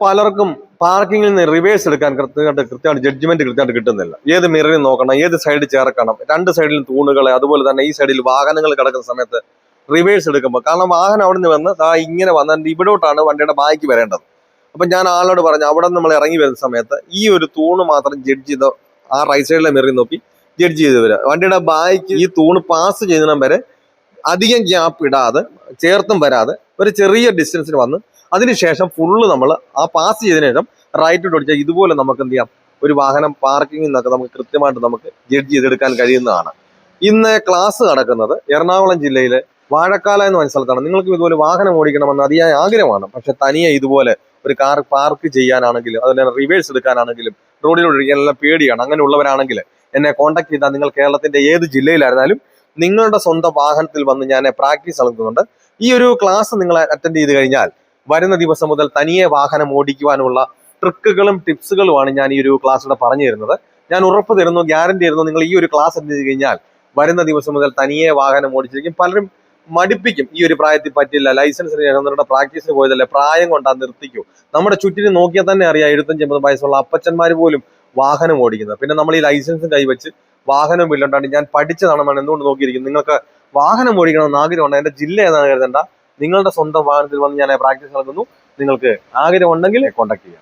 പലർക്കും പാർക്കിങ്ങിൽ നിന്ന് റിവേഴ്സ് എടുക്കാൻ കൃത്യമായിട്ട് ജഡ്ജ്മെന്റ് കൃത്യമായിട്ട് കിട്ടുന്നില്ല. ഏത് മിററിൽ നോക്കണം, ഏത് സൈഡിൽ ചേർക്കണം, രണ്ട് സൈഡിലും തൂണുകളെ, അതുപോലെ തന്നെ ഈ സൈഡിൽ വാഹനങ്ങൾ കിടക്കുന്ന സമയത്ത് റിവേഴ്സ് എടുക്കുമ്പോൾ, കാരണം വാഹനം അവിടെ നിന്ന് വന്ന് ഇങ്ങനെ വന്നിട്ട് ഇവിടോട്ടാണ് വണ്ടിയുടെ ബാക്കി വരേണ്ടത്. അപ്പൊ ഞാൻ ആളോട് പറഞ്ഞു, അവിടെ നമ്മൾ ഇറങ്ങി വരുന്ന സമയത്ത് ഈ ഒരു തൂണ് മാത്രം ജഡ്ജ് ചെയ്ത് ആ റൈറ്റ് സൈഡിലെ മിററിൽ നോക്കി ജഡ്ജ് ചെയ്ത് വരിക. വണ്ടിയുടെ ബാക്ക് ഈ തൂണ് പാസ് ചെയ്യുന്ന വരെ അധികം ഗ്യാപ്പ് ഇടാതെ, ചേർത്തും വരാതെ ഒരു ചെറിയ ഡിസ്റ്റൻസിന് വന്ന് അതിനുശേഷം ഫുള്ള് നമ്മൾ ആ പാസ് ചെയ്തതിനു ശേഷം റൈറ്റ് ഓടിച്ചാൽ ഇതുപോലെ നമുക്ക് എന്ത് ചെയ്യാം, ഒരു വാഹനം പാർക്കിങ്ങിൽ നിന്നൊക്കെ നമുക്ക് കൃത്യമായിട്ട് നമുക്ക് ജഡ്ജ് ചെയ്തെടുക്കാൻ കഴിയുന്നതാണ്. ഇന്ന് ക്ലാസ് നടക്കുന്നത് എറണാകുളം ജില്ലയിലെ വാഴക്കാല എന്ന് പറഞ്ഞ സ്ഥലത്താണ്. നിങ്ങൾക്ക് ഇതുപോലെ വാഹനം ഓടിക്കണമെന്ന് അതിയായ ആഗ്രഹമാണ്. പക്ഷെ തനിയെ ഇതുപോലെ ഒരു കാർ പാർക്ക് ചെയ്യാനാണെങ്കിലും അതുപോലെ റിവേഴ്സ് എടുക്കാനാണെങ്കിലും റോഡിലൂടെ ഒഴിക്കാനെല്ലാം പേടിയാണ്. അങ്ങനെയുള്ളവരാണെങ്കിൽ എന്നെ കോൺടാക്ട് ചെയ്താൽ നിങ്ങൾ കേരളത്തിന്റെ ഏത് ജില്ലയിലായിരുന്നാലും നിങ്ങളുടെ സ്വന്തം വാഹനത്തിൽ വന്ന് ഞാൻ പ്രാക്ടീസ് നടത്തുന്നുണ്ട്. ഈ ഒരു ക്ലാസ് നിങ്ങൾ അറ്റൻഡ് ചെയ്ത് കഴിഞ്ഞാൽ വരുന്ന ദിവസം മുതൽ തനിയെ വാഹനം ഓടിക്കുവാനുള്ള ട്രിക്കുകളും ടിപ്സുകളുമാണ് ഞാൻ ഈ ഒരു ക്ലാസ്സിലൂടെ പറഞ്ഞു തരുന്നത്. ഞാൻ ഉറപ്പ് തരുന്നു, ഗ്യാരണ്ടി തരുന്നു, നിങ്ങൾ ഈ ഒരു ക്ലാസ് അറ്റൻഡ് ചെയ്ത് കഴിഞ്ഞാൽ വരുന്ന ദിവസം മുതൽ തനിയെ വാഹനം ഓടിച്ചിരിക്കും. പലരും മടിപ്പിക്കും, ഈ ഒരു പ്രായത്തിൽ പറ്റില്ല, ലൈസൻസിന് നിങ്ങളുടെ പ്രാക്ടീസിന് പോയതല്ലേ, പ്രായം കൊണ്ടാ നിർത്തിക്കൂ. നമ്മുടെ ചുറ്റിനും നോക്കിയാൽ തന്നെ അറിയാം, 75-80 വയസ്സുള്ള അപ്പച്ചന്മാർ പോലും വാഹനം ഓടിക്കുന്നത്. പിന്നെ നമ്മൾ ഈ ലൈസൻസും കൈവച്ച് വാഹനം ഇല്ലാണ്ടാണ് ഞാൻ പഠിച്ചതാണെന്നാണ് എന്തുകൊണ്ട് നോക്കിയിരിക്കുന്നത്. നിങ്ങൾക്ക് വാഹനം ഓടിക്കണമെന്ന് ആഗ്രഹമുണ്ട്, എന്റെ ജില്ല ഏതാണ് കരുതണ്ട, നിങ്ങളുടെ സ്വന്തം വാഹനത്തിൽ വന്ന് ഞാൻ പ്രാക്ടീസ് നടത്തുന്നു. നിങ്ങൾക്ക് ആഗ്രഹം ഉണ്ടെങ്കിൽ കോൺടാക്ട് ചെയ്യാം.